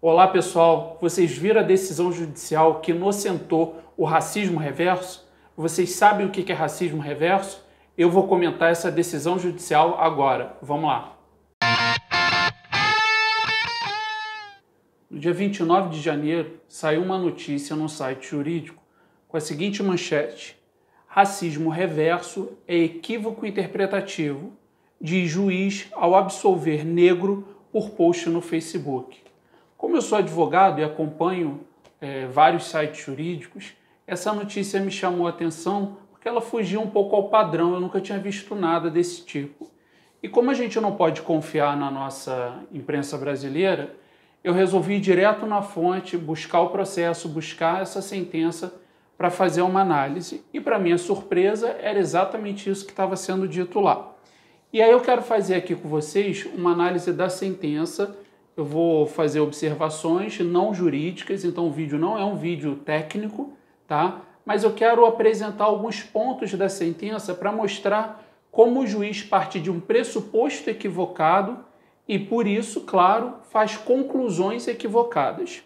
Olá pessoal, vocês viram a decisão judicial que inocentou o racismo reverso? Vocês sabem o que é racismo reverso? Eu vou comentar essa decisão judicial agora. Vamos lá. No dia 29 de janeiro, saiu uma notícia no site jurídico com a seguinte manchete: racismo reverso é equívoco interpretativo de juiz ao absolver negro por post no Facebook. Como eu sou advogado e acompanho vários sites jurídicos, essa notícia me chamou a atenção porque ela fugia um pouco ao padrão, eu nunca tinha visto nada desse tipo. E como a gente não pode confiar na nossa imprensa brasileira, eu resolvi ir direto na fonte, buscar o processo, buscar essa sentença para fazer uma análise. E para minha surpresa, era exatamente isso que estava sendo dito lá. E aí eu quero fazer aqui com vocês uma análise da sentença. Eu vou fazer observações não jurídicas, então o vídeo não é um vídeo técnico, tá? Mas eu quero apresentar alguns pontos da sentença para mostrar como o juiz parte de um pressuposto equivocado e, por isso, claro, faz conclusões equivocadas.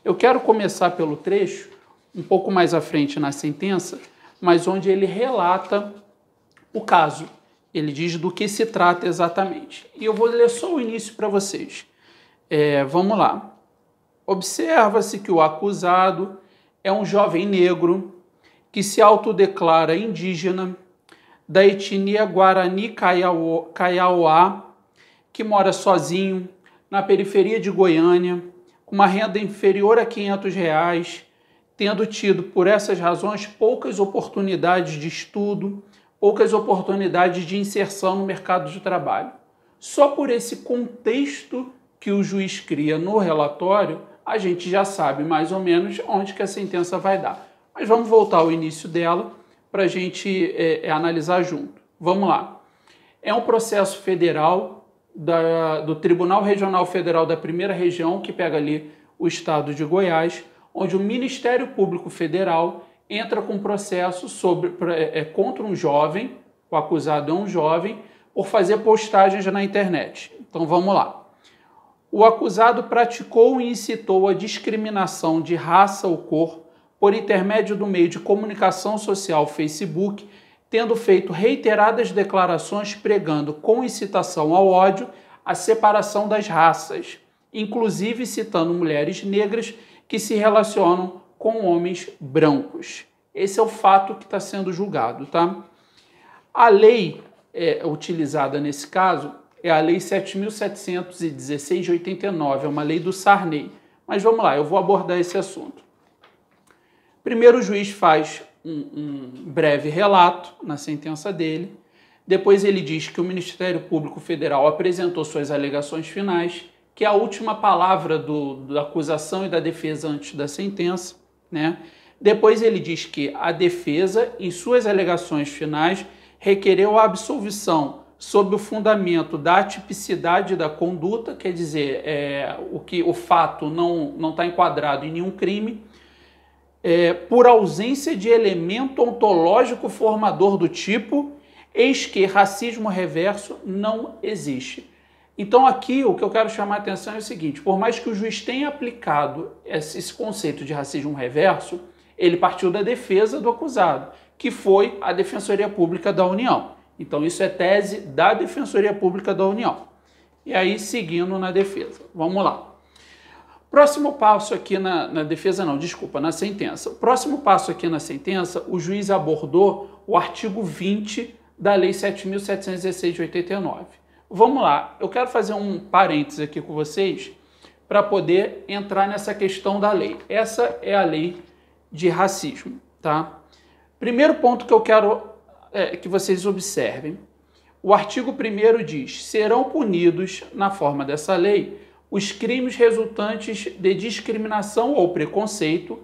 Eu quero começar pelo trecho, um pouco mais à frente na sentença, mas onde ele relata o caso. Ele diz do que se trata exatamente. E eu vou ler só o início para vocês. Vamos lá. Observa-se que o acusado é um jovem negro que se autodeclara indígena da etnia Guarani Kaiauá, que mora sozinho na periferia de Goiânia, com uma renda inferior a R$500, tendo tido, por essas razões, poucas oportunidades de estudo, poucas oportunidades de inserção no mercado de trabalho. Só por esse contexto que o juiz cria no relatório, a gente já sabe mais ou menos onde que a sentença vai dar. Mas vamos voltar ao início dela para a gente analisar junto. Vamos lá. É um processo federal do Tribunal Regional Federal da Primeira Região, que pega ali o estado de Goiás, onde o Ministério Público Federal entra com processo contra um jovem, o acusado é um jovem, por fazer postagens na internet. Então vamos lá. O acusado praticou e incitou a discriminação de raça ou cor por intermédio do meio de comunicação social Facebook, tendo feito reiteradas declarações pregando com incitação ao ódio a separação das raças, inclusive citando mulheres negras que se relacionam com homens brancos. Esse é o fato que está sendo julgado, tá? A lei utilizada nesse caso é a Lei 7.716 de 89, é uma lei do Sarney. Mas vamos lá, eu vou abordar esse assunto. Primeiro o juiz faz um breve relato na sentença dele, depois ele diz que o Ministério Público Federal apresentou suas alegações finais, que é a última palavra da acusação e da defesa antes da sentença, né? Depois ele diz que a defesa, em suas alegações finais, requereu a absolvição sob o fundamento da atipicidade da conduta, quer dizer, o fato não está enquadrado em nenhum crime, por ausência de elemento ontológico formador do tipo, eis que racismo reverso não existe. Então aqui o que eu quero chamar a atenção é o seguinte: por mais que o juiz tenha aplicado esse conceito de racismo reverso, ele partiu da defesa do acusado, que foi a Defensoria Pública da União. Então isso é tese da Defensoria Pública da União. E aí seguindo na defesa. Vamos lá. Próximo passo aqui na defesa, não, desculpa, na sentença. O próximo passo aqui na sentença, o juiz abordou o artigo 20 da Lei 7.716 de 89. Vamos lá, eu quero fazer um parênteses aqui com vocês para poder entrar nessa questão da lei. Essa é a lei de racismo, tá? Primeiro ponto que eu quero que vocês observem. O artigo 1º diz: serão punidos, na forma dessa lei, os crimes resultantes de discriminação ou preconceito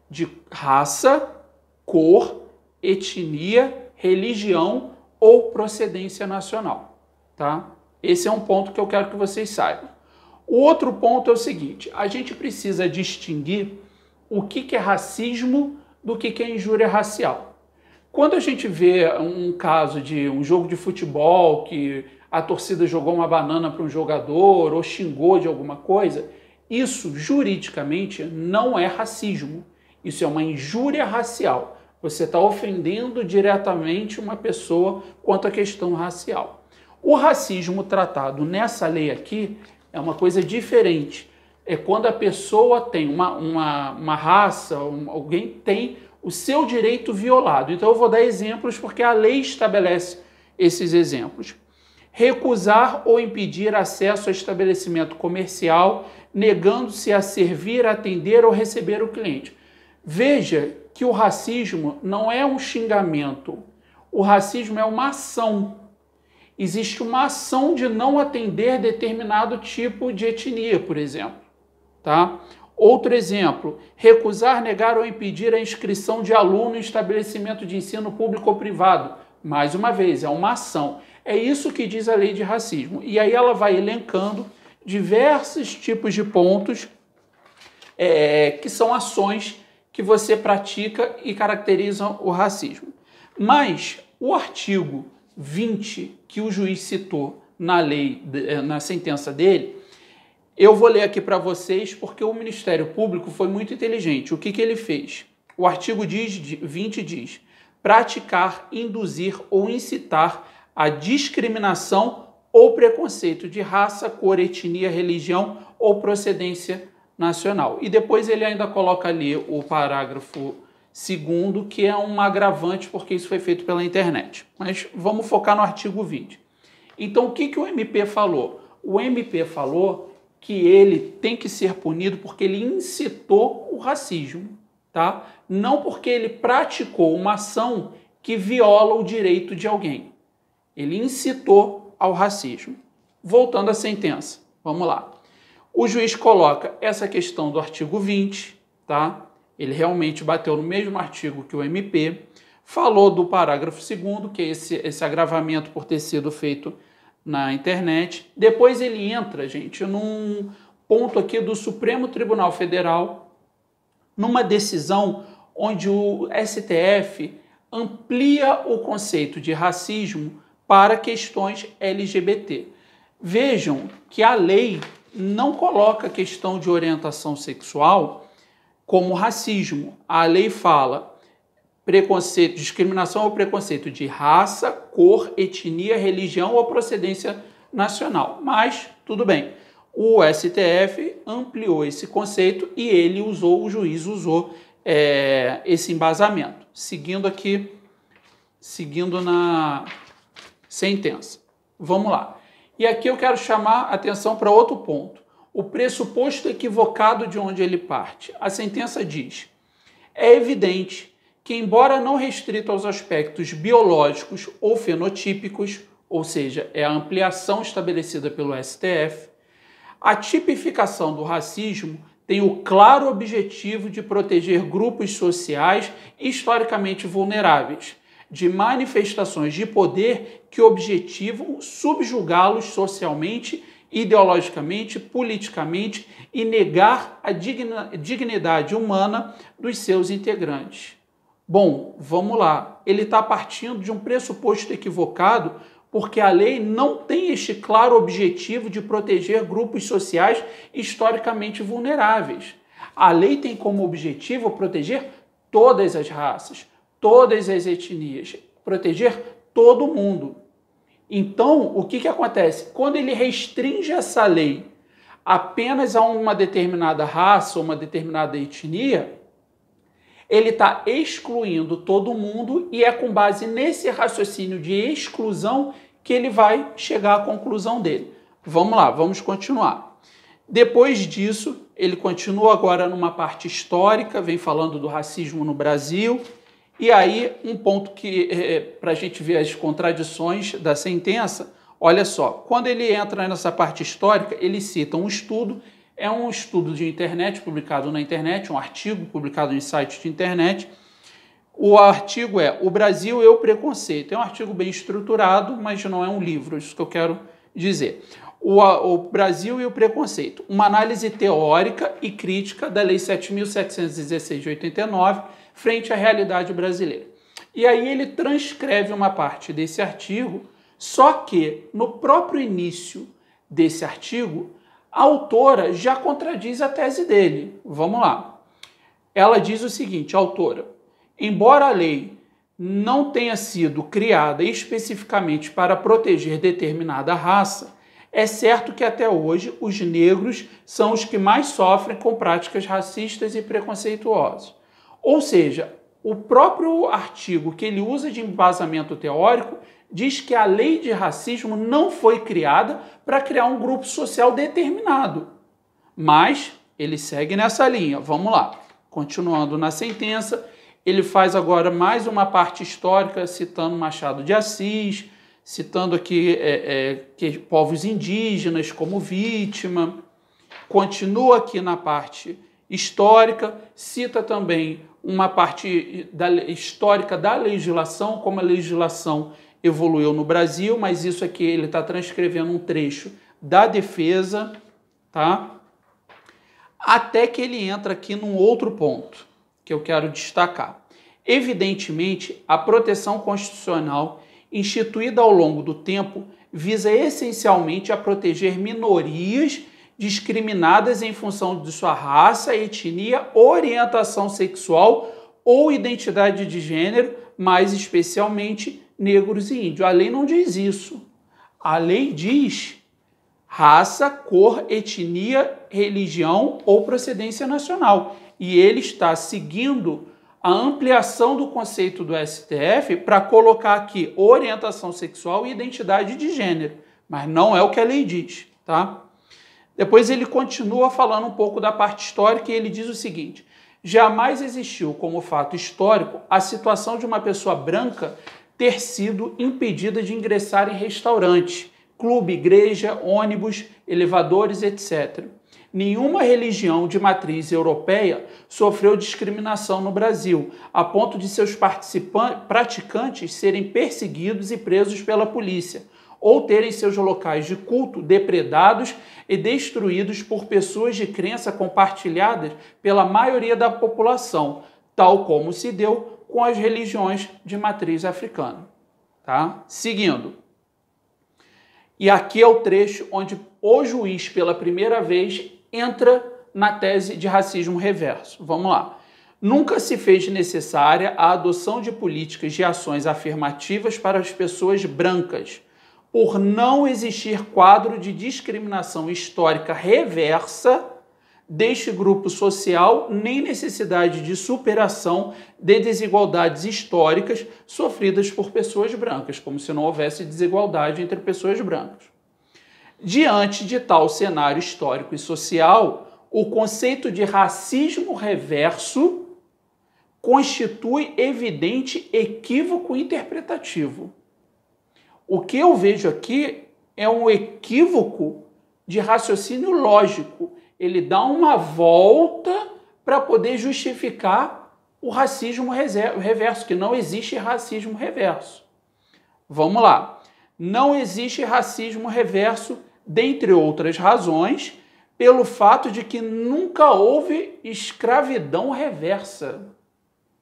de raça, cor, etnia, religião ou procedência nacional, tá? Esse é um ponto que eu quero que vocês saibam. O outro ponto é o seguinte: a gente precisa distinguir o que é racismo do que é injúria racial. Quando a gente vê um caso de um jogo de futebol que a torcida jogou uma banana para um jogador ou xingou de alguma coisa, Isso, juridicamente, não é racismo. Isso é uma injúria racial. Você está ofendendo diretamente uma pessoa quanto à questão racial. O racismo tratado nessa lei aqui é uma coisa diferente. É quando a pessoa tem uma raça, alguém tem o seu direito violado. Então eu vou dar exemplos porque a lei estabelece esses exemplos. Recusar ou impedir acesso a estabelecimento comercial, negando-se a servir, atender ou receber o cliente. Veja que o racismo não é um xingamento. O racismo é uma ação. Existe uma ação de não atender determinado tipo de etnia, por exemplo. Tá? Outro exemplo, recusar, negar ou impedir a inscrição de aluno em estabelecimento de ensino público ou privado. Mais uma vez, é uma ação. É isso que diz a lei de racismo. E aí ela vai elencando diversos tipos de pontos que são ações que você pratica e caracterizam o racismo. Mas o artigo 20 que o juiz citou na lei, na sentença dele, eu vou ler aqui para vocês porque o Ministério Público foi muito inteligente. O que ele fez? O artigo 20 diz: praticar, induzir ou incitar a discriminação ou preconceito de raça, cor, etnia, religião ou procedência nacional. E depois ele ainda coloca ali o parágrafo 2º, que é um agravante porque isso foi feito pela internet. Mas vamos focar no artigo 20. Então o que o MP falou? O MP falou que ele tem que ser punido porque ele incitou o racismo, tá? Não porque ele praticou uma ação que viola o direito de alguém. Ele incitou ao racismo. Voltando à sentença, vamos lá. O juiz coloca essa questão do artigo 20, tá? Ele realmente bateu no mesmo artigo que o MP, falou do parágrafo 2º, que é esse agravamento por ter sido feito na internet. Depois ele entra, gente, num ponto aqui do Supremo Tribunal Federal, numa decisão onde o STF amplia o conceito de racismo para questões LGBT. Vejam que a lei não coloca a questão de orientação sexual como racismo. A lei fala preconceito, discriminação ou preconceito de raça, cor, etnia, religião ou procedência nacional. Mas, tudo bem, o STF ampliou esse conceito e o juiz usou esse embasamento. Seguindo na sentença. Vamos lá. E aqui eu quero chamar a atenção para outro ponto. O pressuposto equivocado de onde ele parte. A sentença diz: é evidente que, embora não restrito aos aspectos biológicos ou fenotípicos, ou seja, é a ampliação estabelecida pelo STF, a tipificação do racismo tem o claro objetivo de proteger grupos sociais historicamente vulneráveis de manifestações de poder que objetivam subjugá-los socialmente, ideologicamente, politicamente e negar a dignidade humana dos seus integrantes. Bom, vamos lá. Ele está partindo de um pressuposto equivocado porque a lei não tem este claro objetivo de proteger grupos sociais historicamente vulneráveis. A lei tem como objetivo proteger todas as raças, todas as etnias, proteger todo mundo. Então, o que acontece? Quando ele restringe essa lei apenas a uma determinada raça ou uma determinada etnia, ele está excluindo todo mundo e é com base nesse raciocínio de exclusão que ele vai chegar à conclusão dele. Vamos lá, vamos continuar. Depois disso, ele continua agora numa parte histórica, vem falando do racismo no Brasil. E aí, um ponto que, para a gente ver as contradições da sentença, olha só, quando ele entra nessa parte histórica, ele cita um estudo, é um estudo de internet, publicado na internet, um artigo publicado em site de internet. O artigo é O Brasil e o Preconceito. É um artigo bem estruturado, mas não é um livro, isso que eu quero dizer. O Brasil e o Preconceito, uma análise teórica e crítica da Lei 7.716 de 89, frente à realidade brasileira. E aí ele transcreve uma parte desse artigo, só que no próprio início desse artigo, A autora já contradiz a tese dele. Vamos lá. Ela diz o seguinte, a autora: embora a lei não tenha sido criada especificamente para proteger determinada raça, é certo que até hoje os negros são os que mais sofrem com práticas racistas e preconceituosas. Ou seja, o próprio artigo que ele usa de embasamento teórico diz que a lei de racismo não foi criada para criar um grupo social determinado. Mas ele segue nessa linha. Vamos lá. Continuando na sentença, ele faz agora mais uma parte histórica, citando Machado de Assis, citando aqui povos indígenas como vítima. Continua aqui na parte histórica, cita também uma parte histórica da legislação, como a legislação evoluiu no Brasil, mas isso aqui ele está transcrevendo um trecho da defesa, tá? Até que ele entra aqui num outro ponto que eu quero destacar. Evidentemente, a proteção constitucional instituída ao longo do tempo visa essencialmente a proteger minorias discriminadas em função de sua raça, etnia, orientação sexual ou identidade de gênero, mais especialmente negros e índios. A lei não diz isso. A lei diz raça, cor, etnia, religião ou procedência nacional. E ele está seguindo a ampliação do conceito do STF para colocar aqui orientação sexual e identidade de gênero. Mas não é o que a lei diz, tá? Depois ele continua falando um pouco da parte histórica e ele diz o seguinte: jamais existiu como fato histórico a situação de uma pessoa branca ter sido impedida de ingressar em restaurante, clube, igreja, ônibus, elevadores, etc. Nenhuma religião de matriz europeia sofreu discriminação no Brasil, a ponto de seus praticantes serem perseguidos e presos pela polícia, ou terem seus locais de culto depredados e destruídos por pessoas de crença compartilhadas pela maioria da população, tal como se deu com as religiões de matriz africana. Tá? Seguindo. E aqui é o trecho onde o juiz, pela primeira vez, entra na tese de racismo reverso. Vamos lá. Nunca se fez necessária a adoção de políticas de ações afirmativas para as pessoas brancas, por não existir quadro de discriminação histórica reversa deste grupo social, nem necessidade de superação de desigualdades históricas sofridas por pessoas brancas, como se não houvesse desigualdade entre pessoas brancas. Diante de tal cenário histórico e social, o conceito de racismo reverso constitui evidente equívoco interpretativo. O que eu vejo aqui é um equívoco de raciocínio lógico. Ele dá uma volta para poder justificar o racismo reverso, que não existe racismo reverso. Vamos lá. Não existe racismo reverso, dentre outras razões, pelo fato de que nunca houve escravidão reversa.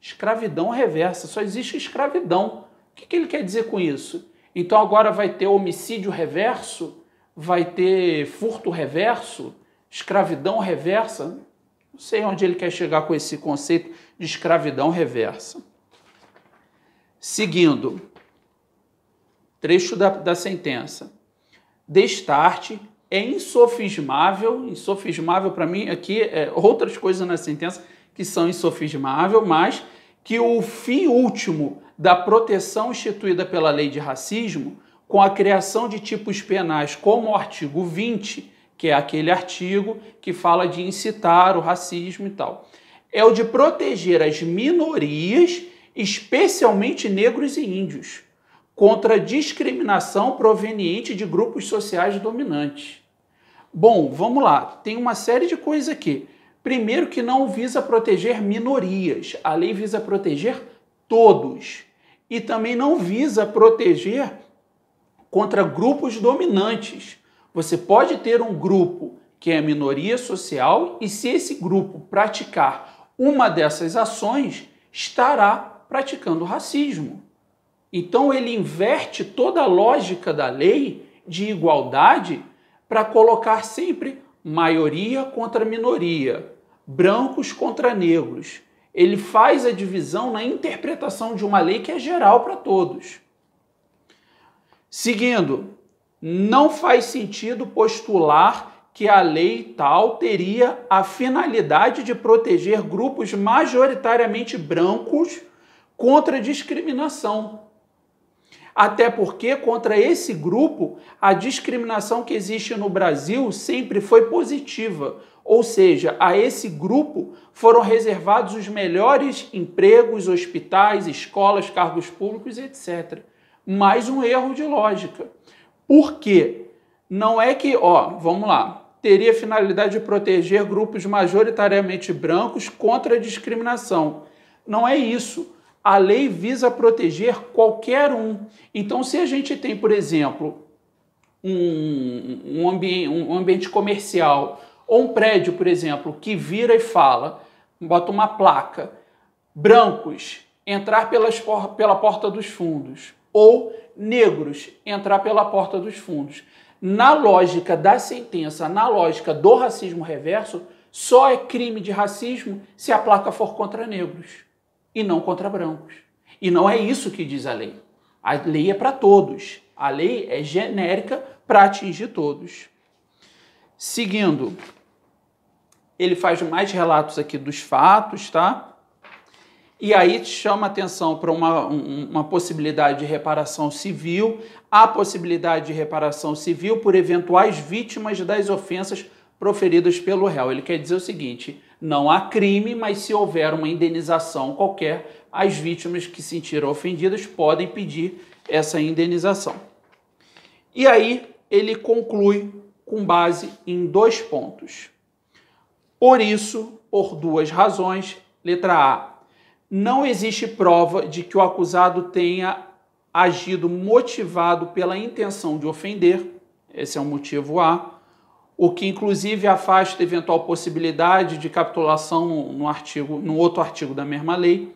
Escravidão reversa, só existe escravidão. O que ele quer dizer com isso? Então agora vai ter homicídio reverso? Vai ter furto reverso? Escravidão reversa? Não sei onde ele quer chegar com esse conceito de escravidão reversa. Seguindo, trecho da sentença. Destarte é insofismável para mim aqui outras coisas na sentença que são insofismáveis, mas que o fim último da proteção instituída pela lei de racismo, com a criação de tipos penais como o artigo 20, que é aquele artigo que fala de incitar o racismo e tal, é o de proteger as minorias, especialmente negros e índios, contra a discriminação proveniente de grupos sociais dominantes. Bom, vamos lá, tem uma série de coisas aqui. Primeiro, que não visa proteger minorias, a lei visa proteger todos. E também não visa proteger contra grupos dominantes. Você pode ter um grupo que é minoria social e se esse grupo praticar uma dessas ações, estará praticando racismo. Então ele inverte toda a lógica da lei de igualdade para colocar sempre maioria contra minoria, brancos contra negros. Ele faz a divisão na interpretação de uma lei que é geral para todos. Seguindo, não faz sentido postular que a lei tal teria a finalidade de proteger grupos majoritariamente brancos contra a discriminação. Até porque, contra esse grupo, a discriminação que existe no Brasil sempre foi positiva. Ou seja, a esse grupo foram reservados os melhores empregos, hospitais, escolas, cargos públicos, etc. Mais um erro de lógica. Por quê? Não é que, vamos lá, teria finalidade de proteger grupos majoritariamente brancos contra a discriminação. Não é isso. A lei visa proteger qualquer um. Então, se a gente tem, por exemplo, um ambiente comercial ou um prédio, por exemplo, que vira e fala, bota uma placa, brancos, entrar pela porta dos fundos, ou negros, entrar pela porta dos fundos. Na lógica da sentença, na lógica do racismo reverso, só é crime de racismo se a placa for contra negros e não contra brancos. E não é isso que diz a lei. A lei é para todos. A lei é genérica para atingir todos. Seguindo, ele faz mais relatos aqui dos fatos, tá? E aí chama atenção para uma possibilidade de reparação civil, a possibilidade de reparação civil por eventuais vítimas das ofensas proferidas pelo réu. Ele quer dizer o seguinte: não há crime, mas se houver uma indenização qualquer, as vítimas que se sentiram ofendidas podem pedir essa indenização. E aí ele conclui com base em 2 pontos. Por isso, por 2 razões, letra A, não existe prova de que o acusado tenha agido motivado pela intenção de ofender, esse é o motivo A, o que inclusive afasta eventual possibilidade de capitulação no outro artigo da mesma lei.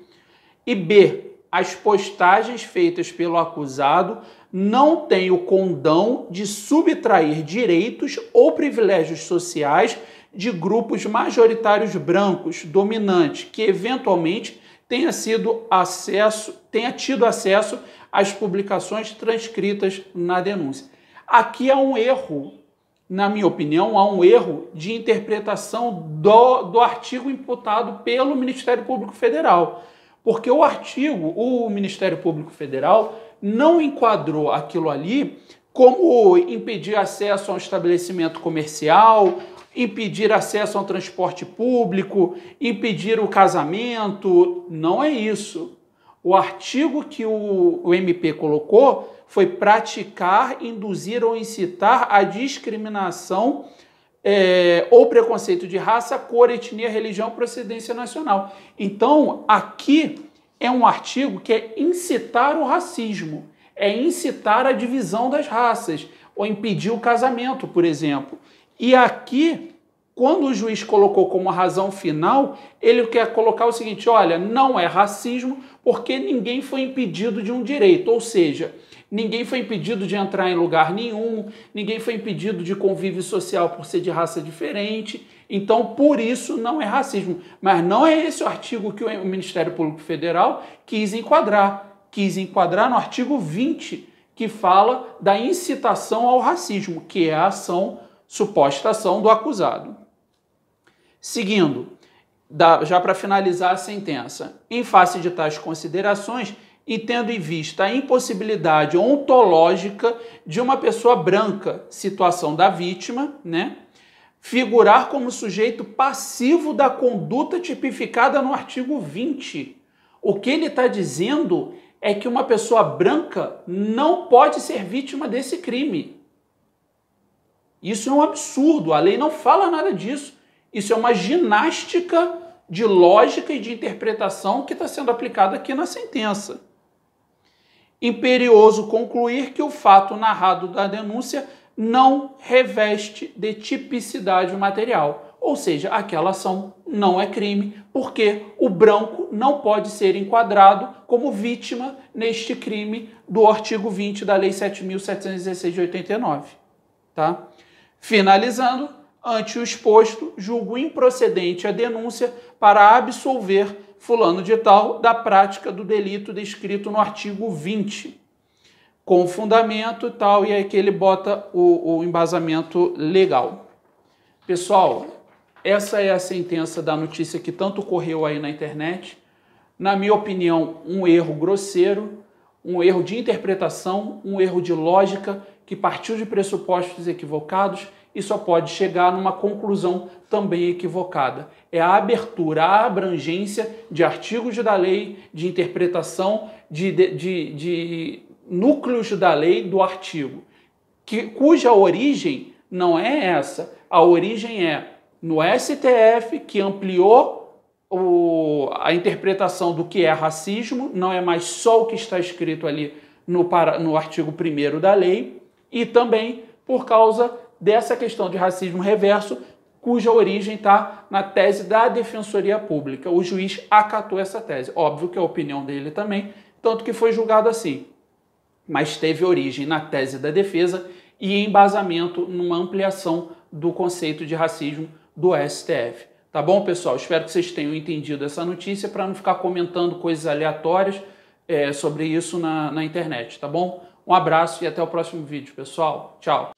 E B, as postagens feitas pelo acusado não têm o condão de subtrair direitos ou privilégios sociais de grupos majoritários brancos dominantes que eventualmente tenha tido acesso às publicações transcritas na denúncia. Aqui há um erro, na minha opinião, há um erro de interpretação do artigo imputado pelo Ministério Público Federal. Porque o Ministério Público Federal não enquadrou aquilo ali como impedir acesso a um estabelecimento comercial, impedir acesso ao transporte público, impedir o casamento. Não é isso. O artigo que o MP colocou foi praticar, induzir ou incitar a discriminação ou preconceito de raça, cor, etnia, religião, procedência nacional. Então, aqui é um artigo que é incitar o racismo, é incitar a divisão das raças, ou impedir o casamento, por exemplo. E aqui, quando o juiz colocou como razão final, ele quer colocar o seguinte: olha, não é racismo porque ninguém foi impedido de um direito, ou seja, ninguém foi impedido de entrar em lugar nenhum, ninguém foi impedido de convívio social por ser de raça diferente, então por isso não é racismo. Mas não é esse o artigo que o Ministério Público Federal quis enquadrar no artigo 20, que fala da incitação ao racismo, que é a suposta ação do acusado. Seguindo, já para finalizar a sentença, em face de tais considerações, e tendo em vista a impossibilidade ontológica de uma pessoa branca, situação da vítima, figurar como sujeito passivo da conduta tipificada no artigo 20. O que ele está dizendo é que uma pessoa branca não pode ser vítima desse crime. Isso é um absurdo, a lei não fala nada disso. Isso é uma ginástica de lógica e de interpretação que está sendo aplicada aqui na sentença. Imperioso concluir que o fato narrado da denúncia não reveste de tipicidade material, ou seja, aquela ação não é crime, porque o branco não pode ser enquadrado como vítima neste crime do artigo 20 da Lei 7.716 de 89. Tá? Finalizando, Ante o exposto, julgo improcedente a denúncia para absolver fulano de tal da prática do delito descrito no artigo 20, com fundamento e tal, e aí que ele bota o embasamento legal. Pessoal, essa é a sentença da notícia que tanto correu aí na internet. Na minha opinião, um erro grosseiro, um erro de interpretação, um erro de lógica que partiu de pressupostos equivocados e só pode chegar numa conclusão também equivocada. É a abertura, a abrangência de artigos da lei, de interpretação, de núcleos da lei do artigo, cuja origem não é essa. A origem é no STF, que ampliou a interpretação do que é racismo, não é mais só o que está escrito ali no artigo 1º da lei, e também por causa dessa questão de racismo reverso, cuja origem está na tese da Defensoria Pública. O juiz acatou essa tese. Óbvio que é a opinião dele também, tanto que foi julgado assim. Mas teve origem na tese da defesa e embasamento numa ampliação do conceito de racismo do STF. Tá bom, pessoal? Espero que vocês tenham entendido essa notícia para não ficar comentando coisas aleatórias sobre isso na internet, tá bom? Um abraço e até o próximo vídeo, pessoal. Tchau!